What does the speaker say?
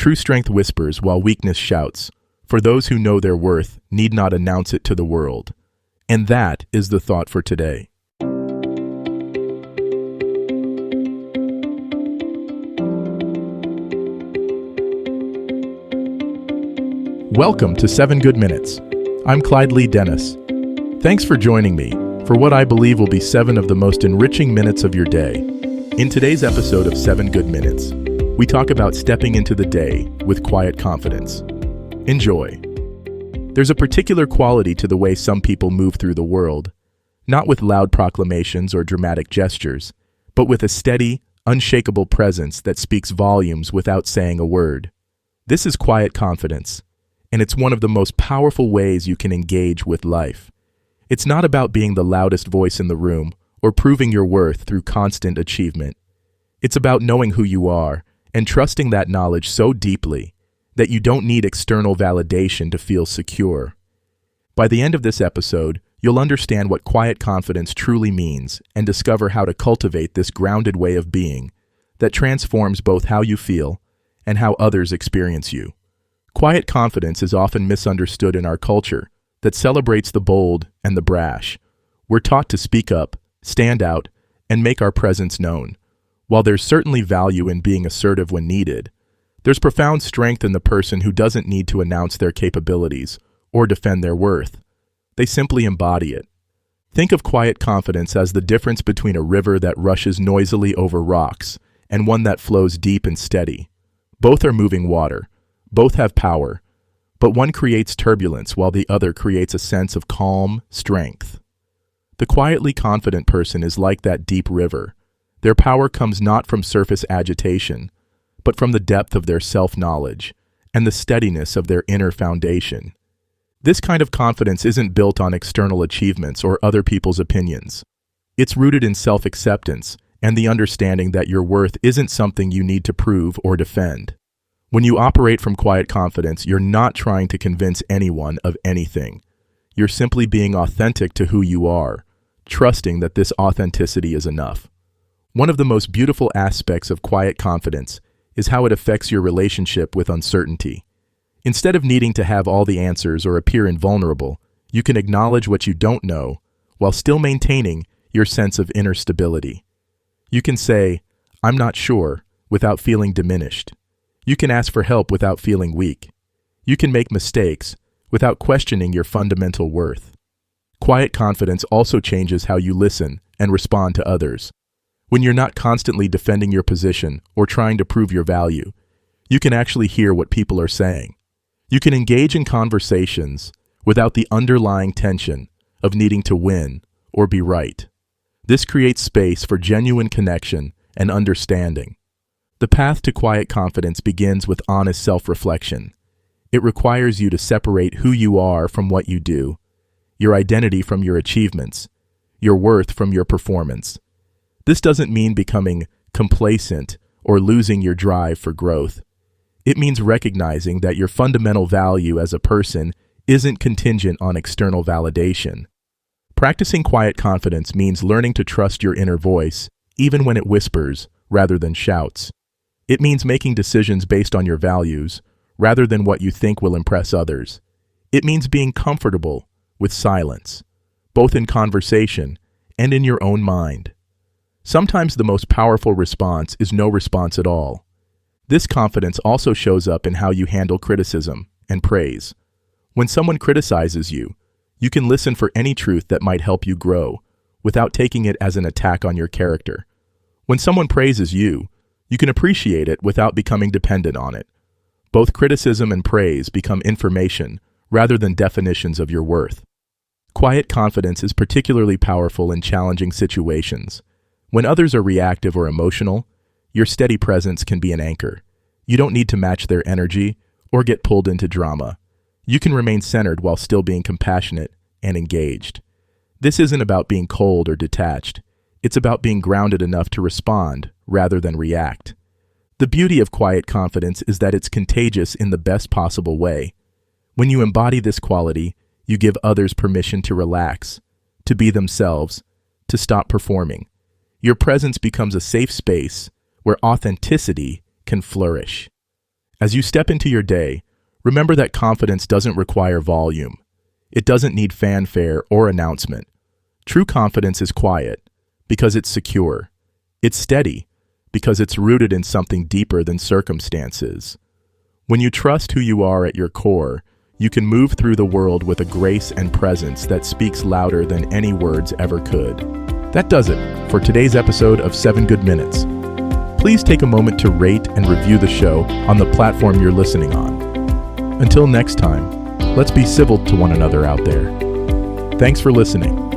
True strength whispers while weakness shouts, for those who know their worth need not announce it to the world. And that is the thought for today. Welcome to 7 Good Minutes. I'm Clyde Lee Dennis. Thanks for joining me for what I believe will be 7 of the most enriching minutes of your day. In today's episode of 7 Good Minutes, we talk about stepping into the day with quiet confidence. Enjoy. There's a particular quality to the way some people move through the world, not with loud proclamations or dramatic gestures, but with a steady, unshakable presence that speaks volumes without saying a word. This is quiet confidence, and it's one of the most powerful ways you can engage with life. It's not about being the loudest voice in the room or proving your worth through constant achievement. It's about knowing who you are and trusting that knowledge so deeply that you don't need external validation to feel secure. By the end of this episode, you'll understand what quiet confidence truly means and discover how to cultivate this grounded way of being that transforms both how you feel and how others experience you. Quiet confidence is often misunderstood in our culture that celebrates the bold and the brash. We're taught to speak up, stand out, and make our presence known. While there's certainly value in being assertive when needed, there's profound strength in the person who doesn't need to announce their capabilities or defend their worth. They simply embody it. Think of quiet confidence as the difference between a river that rushes noisily over rocks and one that flows deep and steady. Both are moving water. Both have power, but one creates turbulence while the other creates a sense of calm strength. The quietly confident person is like that deep river. Their power comes not from surface agitation, but from the depth of their self-knowledge and the steadiness of their inner foundation. This kind of confidence isn't built on external achievements or other people's opinions. It's rooted in self-acceptance and the understanding that your worth isn't something you need to prove or defend. When you operate from quiet confidence, you're not trying to convince anyone of anything. You're simply being authentic to who you are, trusting that this authenticity is enough. One of the most beautiful aspects of quiet confidence is how it affects your relationship with uncertainty. Instead of needing to have all the answers or appear invulnerable, you can acknowledge what you don't know while still maintaining your sense of inner stability. You can say, "I'm not sure," without feeling diminished. You can ask for help without feeling weak. You can make mistakes without questioning your fundamental worth. Quiet confidence also changes how you listen and respond to others. When you're not constantly defending your position or trying to prove your value, you can actually hear what people are saying. You can engage in conversations without the underlying tension of needing to win or be right. This creates space for genuine connection and understanding. The path to quiet confidence begins with honest self-reflection. It requires you to separate who you are from what you do, your identity from your achievements, your worth from your performance. This doesn't mean becoming complacent or losing your drive for growth. It means recognizing that your fundamental value as a person isn't contingent on external validation. Practicing quiet confidence means learning to trust your inner voice, even when it whispers rather than shouts. It means making decisions based on your values, rather than what you think will impress others. It means being comfortable with silence, both in conversation and in your own mind. Sometimes the most powerful response is no response at all. This confidence also shows up in how you handle criticism and praise. When someone criticizes you, you can listen for any truth that might help you grow, without taking it as an attack on your character. When someone praises you, you can appreciate it without becoming dependent on it. Both criticism and praise become information rather than definitions of your worth. Quiet confidence is particularly powerful in challenging situations. When others are reactive or emotional, your steady presence can be an anchor. You don't need to match their energy or get pulled into drama. You can remain centered while still being compassionate and engaged. This isn't about being cold or detached. It's about being grounded enough to respond rather than react. The beauty of quiet confidence is that it's contagious in the best possible way. When you embody this quality, you give others permission to relax, to be themselves, to stop performing. Your presence becomes a safe space where authenticity can flourish. As you step into your day, remember that confidence doesn't require volume. It doesn't need fanfare or announcement. True confidence is quiet because it's secure. It's steady because it's rooted in something deeper than circumstances. When you trust who you are at your core, you can move through the world with a grace and presence that speaks louder than any words ever could. That does it for today's episode of 7 Good Minutes. Please take a moment to rate and review the show on the platform you're listening on. Until next time, let's be civil to one another out there. Thanks for listening.